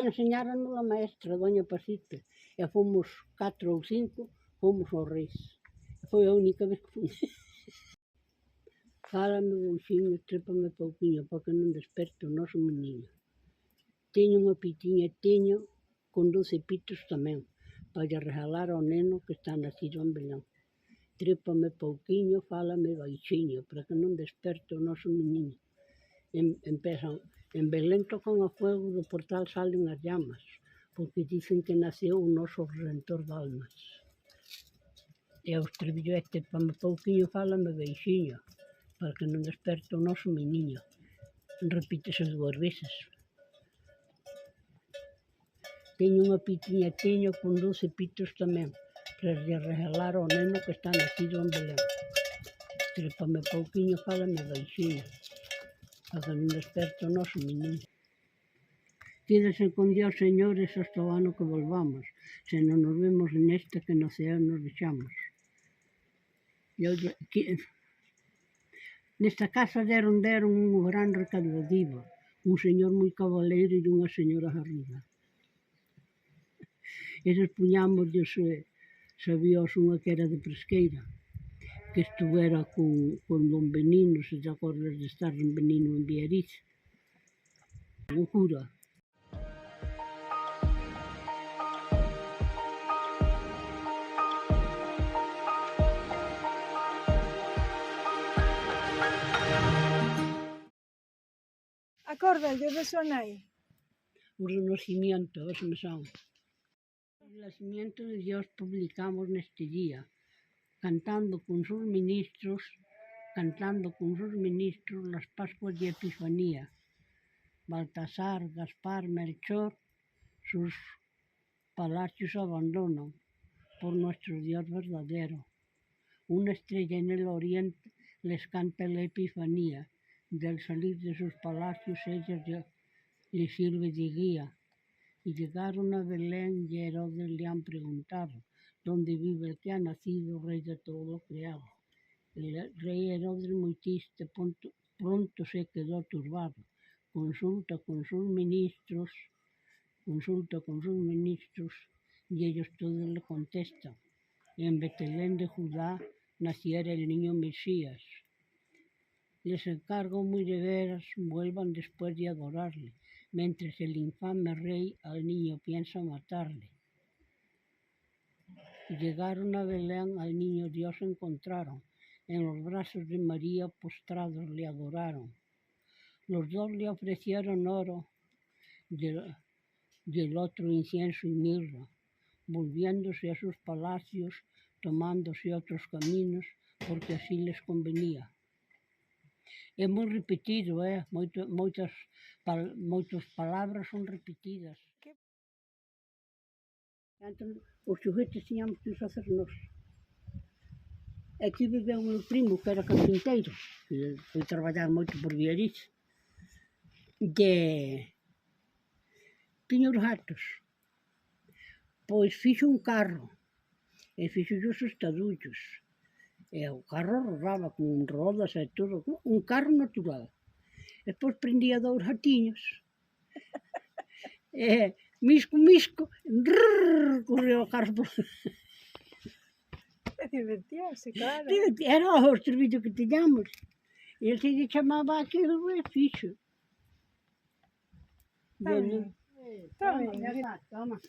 enseñáronos a maestra, doña Pasita, e fomos 4 ou 5, fomos aos Reis. Foi a única vez que fui. Fálame, bouxiño, trépame pouquiño, porque non desperte o noso meniño. Teño unha pitiña, teño con 12 pitos tamén, para lle regalar ao neno que está nacido en Belén. Trépame pouquiño, fálame baixiño, para que non desperte o noso meniño. Empezan, en Belén tocan a fuego, do portal salen as llamas, porque dicen que naceu o noso Redentor de almas. E o estribillo é: trépame pouquiño, fálame baixiño, para que non desperte o noso meniño. Repítese 2 veces. Teño unha pitiña, teño con 12 pitos tamén, para lle regalar ao neno que está nacido en Belén. Trépame pouquiño, fálame baixiño, para que non desperte o noso meniño. Quédase con Dios, señores, hasta o ano que volvamos, se non nos vemos nesta que no ceo nos vexamos. Nesta casa deron un gran recaudativo, un señor moi cabaleiro e unha señora garrida. Eses puñámoslle, sabíos unha que era de Presqueira, que estuvera con don Benino, se te acordas de estar don Benino en Biarritz, o cura. Acórdalle de súa nai? O Renacimiento, a ver se me son. El nacimiento de Dios publicamos neste día, cantando con sus ministros las Pascuas de Epifanía. Baltasar, Gaspar, Melchor, sus palacios abandonan por nuestro Dios verdadero. Una estrella en el oriente les canta la Epifanía. Del salir de sus palacios ellas les sirve de guía. Y llegaron a Belén y Herodes le han preguntado dónde vive el que ha nacido, rey de todo lo creado. El rey Herodes muy triste pronto se quedó turbado. Consulta con sus ministros y ellos todos le contestan. En Betlén de Judá naciera el niño Mesías. Les encargo muy de veras vuelvan después de adorarle, mientras el infame rey al niño piensa matarle. Llegaron a Belén, al niño Dios encontraron, en los brazos de María postrados le adoraron. Los dos le ofrecieron oro y el otro incienso y mirra, volviéndose a sus palacios, tomándose otros caminos, porque así les convenía. É moi repetido, moitas palabras son repetidas. Antes, os xoguetes tiñamos que facer nós. Aquí viveu o meu primo, que era carpinteiro, que foi traballar moito por Biarritz, tiña os gatos. Pois fixo un carro, e fixo os estadullos. E o carro rodaba con rodas e todo, un carro natural. Despois prendía 2 gatiños. E misco, correu o carro por... Divertíase, claro. Era o servicio que tiñamos. E el se lle chamaba aquilo e fixo. Está ben. Toma, menino, toma.